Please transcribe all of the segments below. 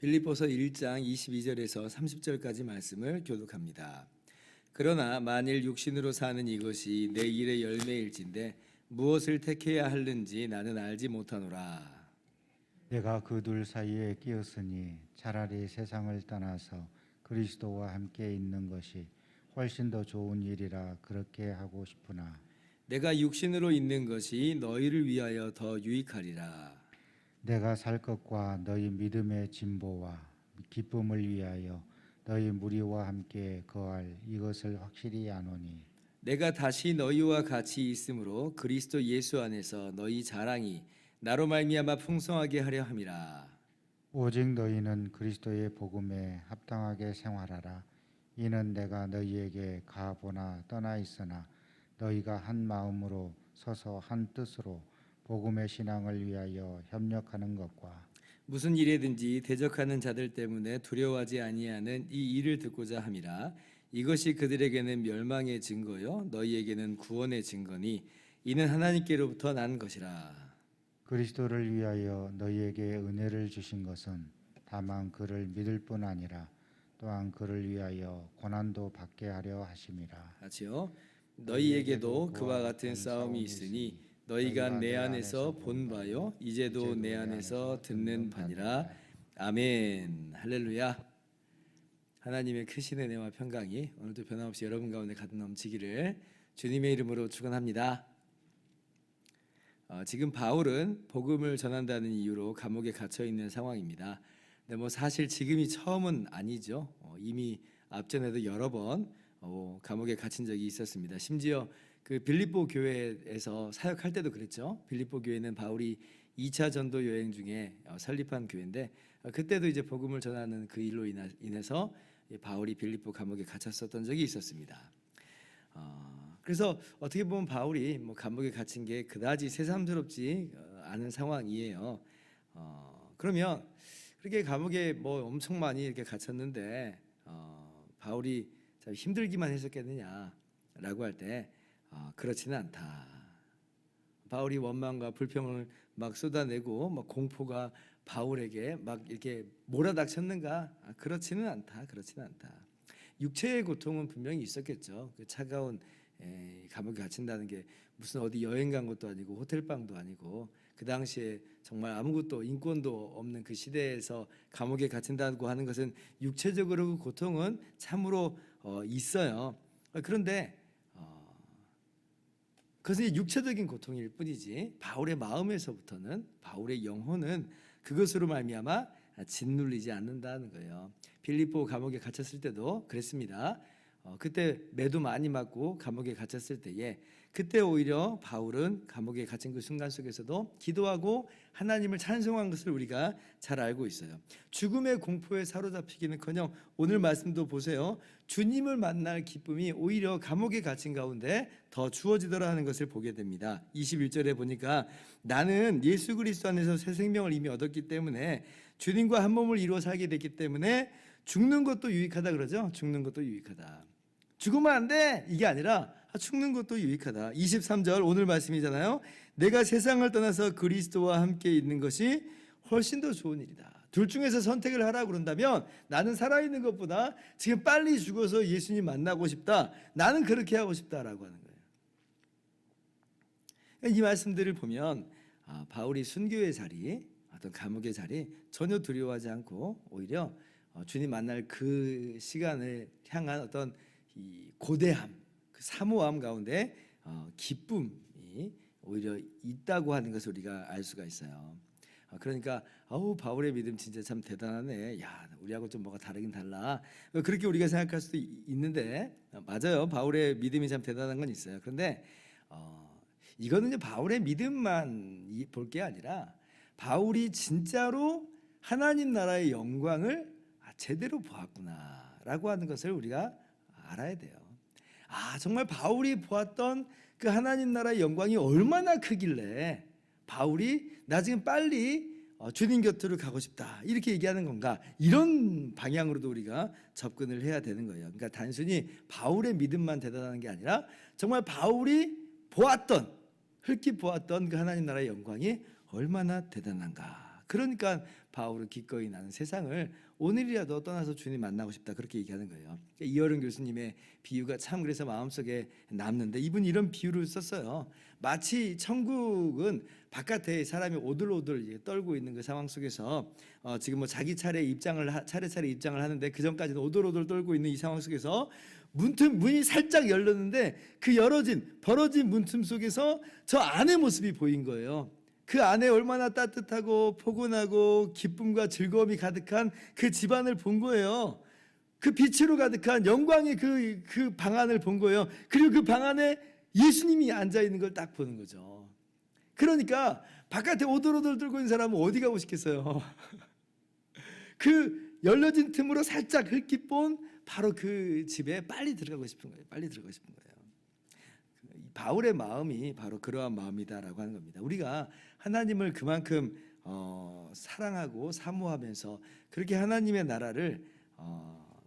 빌립보서 1장 22절에서 30절까지 말씀을 교독합니다. 그러나 만일 육신으로 사는 이것이 내 일의 열매일진데 무엇을 택해야 하는지 나는 알지 못하노라. 내가 그 둘 사이에 끼었으니 차라리 세상을 떠나서 그리스도와 함께 있는 것이 훨씬 더 좋은 일이라 그렇게 하고 싶으나 내가 육신으로 있는 것이 너희를 위하여 더 유익하리라. 내가 살 것과 너희 믿음의 진보와 기쁨을 위하여 너희 무리와 함께 거할 이것을 확실히 아노니 내가 다시 너희와 같이 있으므로 그리스도 예수 안에서 너희 자랑이 나로 말미암아 풍성하게 하려 함이라. 오직 너희는 그리스도의 복음에 합당하게 생활하라. 이는 내가 너희에게 가보나 떠나 있으나 너희가 한 마음으로 서서 한 뜻으로 복음의 신앙을 위하여 협력하는 것과 무슨 일에든지 대적하는 자들 때문에 두려워하지 아니하는 이 일을 듣고자 함이라. 이것이 그들에게는 멸망의 증거요 너희에게는 구원의 증거니 이는 하나님께로부터 난 것이라. 그리스도를 위하여 너희에게 은혜를 주신 것은 다만 그를 믿을 뿐 아니라 또한 그를 위하여 고난도 받게 하려 하심이라. 같이요. 너희에게도 그와 같은 싸움이 있으니 너희가 내 안에서 본 바요 이제도 내 안에서 듣는 바니라. 아멘. 할렐루야. 하나님의 크신 은혜와 평강이 오늘도 변함없이 여러분 가운데 가득 넘치기를 주님의 이름으로 축원합니다. 지금 바울은 복음을 전한다는 이유로 감옥에 갇혀 있는 상황입니다. 근데 사실 지금이 처음은 아니죠. 이미 앞전에도 여러 번 감옥에 갇힌 적이 있었습니다. 심지어 그 빌립보 교회에서 사역할 때도 그랬죠. 빌립보 교회는 바울이 2차 전도 여행 중에 설립한 교회인데 그때도 이제 복음을 전하는 그 일로 인해서 바울이 빌립보 감옥에 갇혔었던 적이 있었습니다. 그래서 어떻게 보면 바울이 감옥에 갇힌 게 그다지 새삼스럽지 않은 상황이에요. 그러면 그렇게 감옥에 엄청 많이 이렇게 갇혔는데 바울이 참 힘들기만 했었겠느냐라고 할 때 그렇지는 않다. 바울이 원망과 불평을 막 쏟아내고 공포가 바울에게 막 이렇게 몰아닥쳤는가? 그렇지는 않다. 그렇지는 않다. 육체의 고통은 분명히 있었겠죠. 그 차가운 감옥에 갇힌다는 게 무슨 어디 여행 간 것도 아니고 호텔방도 아니고 그 당시에 정말 아무것도 인권도 없는 그 시대에서 감옥에 갇힌다고 하는 것은 육체적으로 그 고통은 참으로 있어요. 그런데 그것은 육체적인 고통일 뿐이지 바울의 마음에서부터는 바울의 영혼은 그것으로 말미암아 짓눌리지 않는다는 거예요. 빌립보 감옥에 갇혔을 때도 그랬습니다. 그때 매도 많이 맞고 감옥에 갇혔을 때에 그때 오히려 바울은 감옥에 갇힌 그 순간 속에서도 기도하고 하나님을 찬송한 것을 우리가 잘 알고 있어요. 죽음의 공포에 사로잡히기는커녕 오늘 말씀도 보세요. 주님을 만날 기쁨이 오히려 감옥에 갇힌 가운데 더 주어지더라 하는 것을 보게 됩니다. 21절에 보니까 나는 예수 그리스도 안에서 새 생명을 이미 얻었기 때문에 주님과 한 몸을 이루어 살게 됐기 때문에 죽는 것도 유익하다 그러죠. 죽는 것도 유익하다. 죽으면 안 돼 이게 아니라 죽는 것도 유익하다. 23절 오늘 말씀이잖아요. 내가 세상을 떠나서 그리스도와 함께 있는 것이 훨씬 더 좋은 일이다. 둘 중에서 선택을 하라고 그런다면 나는 살아있는 것보다 지금 빨리 죽어서 예수님 만나고 싶다. 나는 그렇게 하고 싶다라고 하는 거예요. 이 말씀들을 보면 바울이 순교의 자리, 어떤 감옥의 자리 전혀 두려워하지 않고 오히려 주님 만날 그 시간을 향한 어떤 이 고대함, 그 사모함 가운데 기쁨이 오히려 있다고 하는 것을 우리가 알 수가 있어요. 그러니까 바울의 믿음 진짜 참 대단하네. 야, 우리하고 좀 뭐가 다르긴 달라. 그렇게 우리가 생각할 수도 있는데 맞아요. 바울의 믿음이 참 대단한 건 있어요. 그런데 이거는 바울의 믿음만 볼 게 아니라 바울이 진짜로 하나님 나라의 영광을 제대로 보았구나라고 하는 것을 우리가 알아야 돼요. 정말 바울이 보았던 그 하나님 나라의 영광이 얼마나 크길래 바울이 나 지금 빨리 주님 곁으로 가고 싶다 이렇게 얘기하는 건가? 이런 방향으로도 우리가 접근을 해야 되는 거예요. 그러니까 단순히 바울의 믿음만 대단한 게 아니라 정말 바울이 흙이 보았던 그 하나님 나라의 영광이 얼마나 대단한가. 그러니까 바울은 기꺼이 나는 세상을 오늘이라도 떠나서 주님 만나고 싶다 그렇게 얘기하는 거예요. 이어른 교수님의 비유가 참 그래서 마음속에 남는데, 이분이 이런 비유를 썼어요. 마치 천국은 바깥에 사람이 오들오들 떨고 있는 그 상황 속에서 지금 뭐 자기 차례차례 입장을 하는데 그 전까지는 오들오들 떨고 있는 이 상황 속에서 문이 살짝 열렸는데 그 벌어진 문틈 속에서 저 안의 모습이 보인 거예요. 그 안에 얼마나 따뜻하고 포근하고 기쁨과 즐거움이 가득한 그 집안을 본 거예요. 그 빛으로 가득한 영광의 그 방 안을 본 거예요. 그리고 그 방 안에 예수님이 앉아 있는 걸 딱 보는 거죠. 그러니까 바깥에 오돌오돌 들고 있는 사람은 어디 가고 싶겠어요? 그 열려진 틈으로 살짝 흙기 본 바로 그 집에 빨리 들어가고 싶은 거예요. 바울의 마음이 바로 그러한 마음이다라고 하는 겁니다. 우리가 하나님을 그만큼 사랑하고 사모하면서 그렇게 하나님의 나라를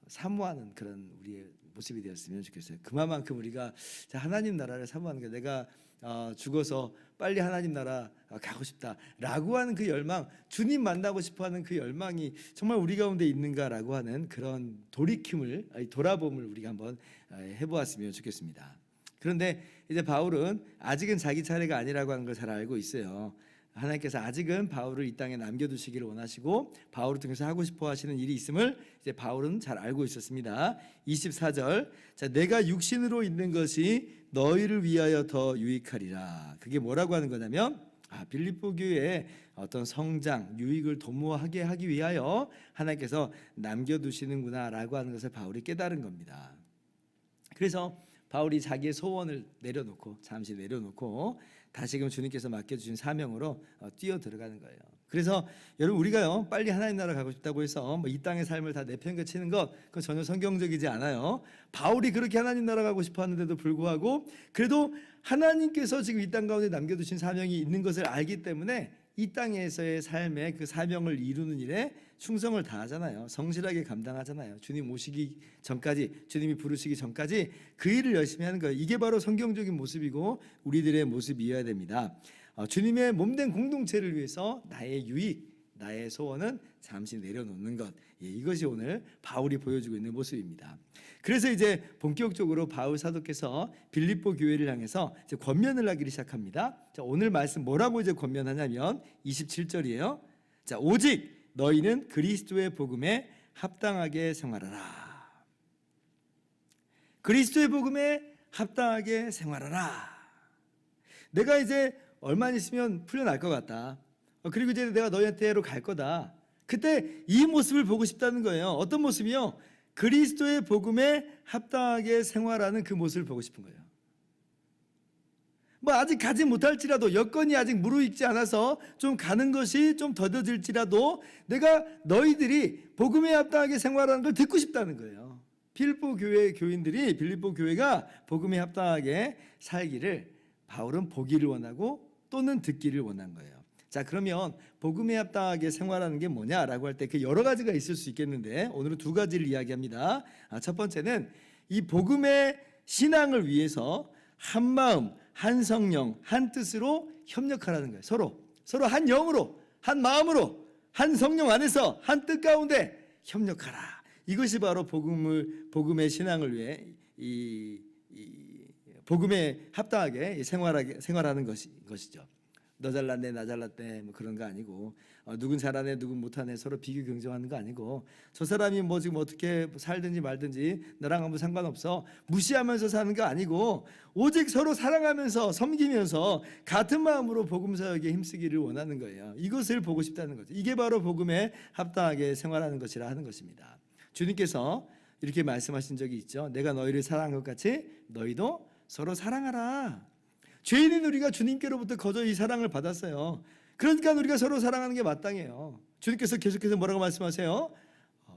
사모하는 그런 우리의 모습이 되었으면 좋겠어요. 그만큼 우리가 하나님 나라를 사모하는 게, 내가 죽어서 빨리 하나님 나라 가고 싶다라고 하는 그 열망, 주님 만나고 싶어하는 그 열망이 정말 우리 가운데 있는가라고 하는 그런 돌아봄을 우리가 한번 해보았으면 좋겠습니다. 그런데 이제 바울은 아직은 자기 차례가 아니라고 하는 걸 잘 알고 있어요. 하나님께서 아직은 바울을 이 땅에 남겨두시기를 원하시고 바울을 통해서 하고 싶어 하시는 일이 있음을 이제 바울은 잘 알고 있었습니다. 24절, 내가 육신으로 있는 것이 너희를 위하여 더 유익하리라. 그게 뭐라고 하는 거냐면 빌립보 교회의 어떤 성장, 유익을 도모하게 하기 위하여 하나님께서 남겨두시는구나라고 하는 것을 바울이 깨달은 겁니다. 그래서 바울이 자기의 소원을 잠시 내려놓고 다시금 주님께서 맡겨주신 사명으로 뛰어 들어가는 거예요. 그래서 여러분, 우리가요 빨리 하나님 나라 가고 싶다고 해서 이 땅의 삶을 다 내팽개치는 것, 그건 전혀 성경적이지 않아요. 바울이 그렇게 하나님 나라 가고 싶어 하는데도 불구하고 그래도 하나님께서 지금 이 땅 가운데 남겨두신 사명이 있는 것을 알기 때문에 이 땅에서의 삶의 그 사명을 이루는 일에 충성을 다하잖아요. 성실하게 감당하잖아요. 주님 오시기 전까지, 주님이 부르시기 전까지 그 일을 열심히 하는 거예요. 이게 바로 성경적인 모습이고 우리들의 모습이어야 됩니다. 주님의 몸된 공동체를 위해서 나의 유익, 나의 소원은 잠시 내려놓는 것, 이것이 오늘 바울이 보여주고 있는 모습입니다. 그래서 이제 본격적으로 바울 사도께서 빌립보 교회를 향해서 이제 권면을 하기 시작합니다. 자, 오늘 말씀 뭐라고 이제 권면하냐면 27절이에요. 자, 오직 너희는 그리스도의 복음에 합당하게 생활하라. 그리스도의 복음에 합당하게 생활하라. 내가 이제 얼마 있으면 풀려날 것 같다. 그리고 이제 내가 너희한테로 갈 거다. 그때 이 모습을 보고 싶다는 거예요. 어떤 모습이요? 그리스도의 복음에 합당하게 생활하는 그 모습을 보고 싶은 거예요. 아직 가지 못할지라도, 여건이 아직 무르익지 않아서 좀 가는 것이 좀 더뎌질지라도 내가 너희들이 복음에 합당하게 생활하는 걸 듣고 싶다는 거예요. 빌립보 교회 교인들이, 빌립보 교회가 복음에 합당하게 살기를 바울은 보기를 원하고 또는 듣기를 원한 거예요. 자, 그러면 복음에 합당하게 생활하는 게 뭐냐라고 할 때 그 여러 가지가 있을 수 있겠는데 오늘은 두 가지를 이야기합니다. 첫 번째는 이 복음의 신앙을 위해서 한 마음, 한 성령, 한 뜻으로 협력하라는 거예요. 서로 한 영으로, 한 마음으로, 한 성령 안에서 한 뜻 가운데 협력하라. 이것이 바로 복음의 신앙을 위해 복음에 합당하게 생활하는 것이죠. 너 잘났네, 나 잘났네, 그런 거 아니고, 누군 잘하네, 누군 못하네, 서로 비교 경쟁하는 거 아니고, 저 사람이 지금 어떻게 살든지 말든지 너랑 아무 상관없어, 무시하면서 사는 거 아니고, 오직 서로 사랑하면서 섬기면서 같은 마음으로 복음 사역에 힘쓰기를 원하는 거예요. 이것을 보고 싶다는 거죠. 이게 바로 복음에 합당하게 생활하는 것이라 하는 것입니다. 주님께서 이렇게 말씀하신 적이 있죠. 내가 너희를 사랑한 것 같이 너희도 서로 사랑하라. 죄인인 우리가 주님께로부터 거저 이 사랑을 받았어요. 그러니까 우리가 서로 사랑하는 게 마땅해요. 주님께서 계속해서 뭐라고 말씀하세요?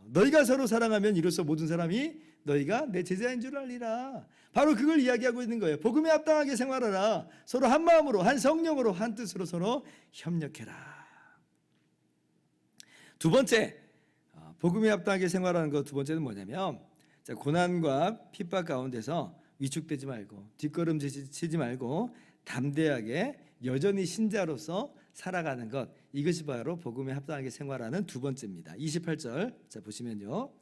너희가 서로 사랑하면 이로써 모든 사람이 너희가 내 제자인 줄 알리라. 바로 그걸 이야기하고 있는 거예요. 복음에 합당하게 생활하라. 서로 한 마음으로 한 성령으로 한 뜻으로 서로 협력해라. 두 번째, 복음에 합당하게 생활하는 것 두 번째는 뭐냐면, 고난과 핍박 가운데서 위축되지 말고 뒷걸음치지 말고 담대하게 여전히 신자로서 살아가는 것, 이것이 바로 복음에 합당하게 생활하는 두 번째입니다. 28절 자 보시면요.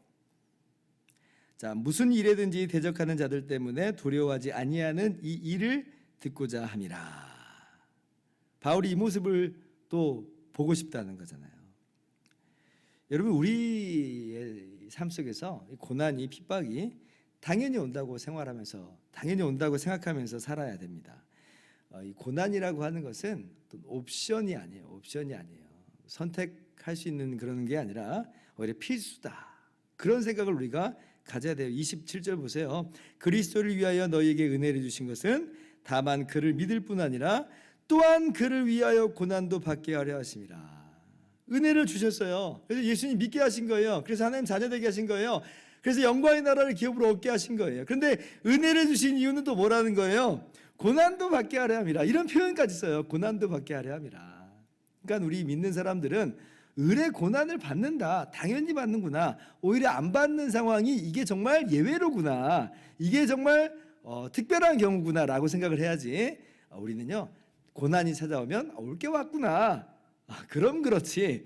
자, 무슨 일에든지 대적하는 자들 때문에 두려워하지 아니하는 이 일을 듣고자 함이라. 바울이 이 모습을 또 보고 싶다는 거잖아요. 여러분, 우리의 삶 속에서 고난이 핍박이 당연히 온다고 생활하면서, 당연히 온다고 생각하면서 살아야 됩니다. 이 고난이라고 하는 것은 또 옵션이 아니에요. 옵션이 아니에요. 선택할 수 있는 그런 게 아니라 오히려 필수다. 그런 생각을 우리가 가져야 돼요. 27절 보세요. 그리스도를 위하여 너희에게 은혜를 주신 것은 다만 그를 믿을 뿐 아니라 또한 그를 위하여 고난도 받게 하려 하심이라. 은혜를 주셨어요. 그래서 예수님 믿게 하신 거예요. 그래서 하나님 자녀 되게 하신 거예요. 그래서 영광의 나라를 기업으로 얻게 하신 거예요. 그런데 은혜를 주신 이유는 또 뭐라는 거예요? 고난도 받게 하려 함이라. 이런 표현까지 써요. 고난도 받게 하려 함이라. 그러니까 우리 믿는 사람들은 의뢰 고난을 받는다. 당연히 받는구나. 오히려 안 받는 상황이 이게 정말 예외로구나. 이게 정말 특별한 경우구나라고 생각을 해야지. 우리는요, 고난이 찾아오면 올 게 왔구나. 그럼 그렇지.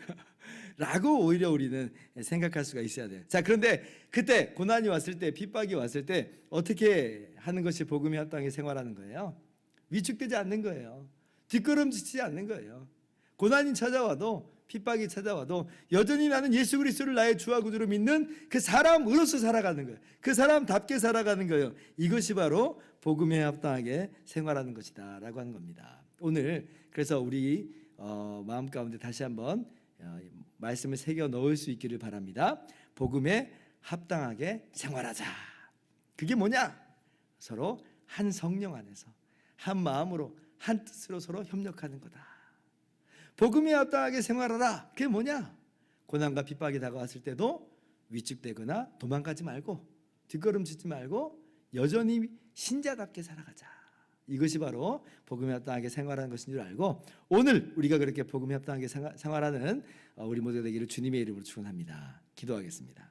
라고 오히려 우리는 생각할 수가 있어야 돼요. 자, 그런데 그때 고난이 왔을 때, 핍박이 왔을 때 어떻게 하는 것이 복음에 합당하게 생활하는 거예요? 위축되지 않는 거예요. 뒷걸음치지 않는 거예요. 고난이 찾아와도, 핍박이 찾아와도 여전히 나는 예수 그리스도를 나의 주와 구주로 믿는 그 사람으로서 살아가는 거예요. 그 사람답게 살아가는 거예요. 이것이 바로 복음에 합당하게 생활하는 것이다 라고 하는 겁니다. 오늘 그래서 우리 마음 가운데 다시 한번 말씀을 새겨 넣을 수 있기를 바랍니다. 복음에 합당하게 생활하자. 그게 뭐냐? 서로 한 성령 안에서 한 마음으로 한 뜻으로 서로 협력하는 거다. 복음에 합당하게 생활하라. 그게 뭐냐? 고난과 핍박이 다가왔을 때도 위축되거나 도망가지 말고 뒷걸음치지 말고 여전히 신자답게 살아가자. 이것이 바로 복음에 합당하게 생활하는 것인 줄 알고, 오늘 우리가 그렇게 복음에 합당하게 생활하는 우리 모두 되기를 주님의 이름으로 축원합니다. 기도하겠습니다.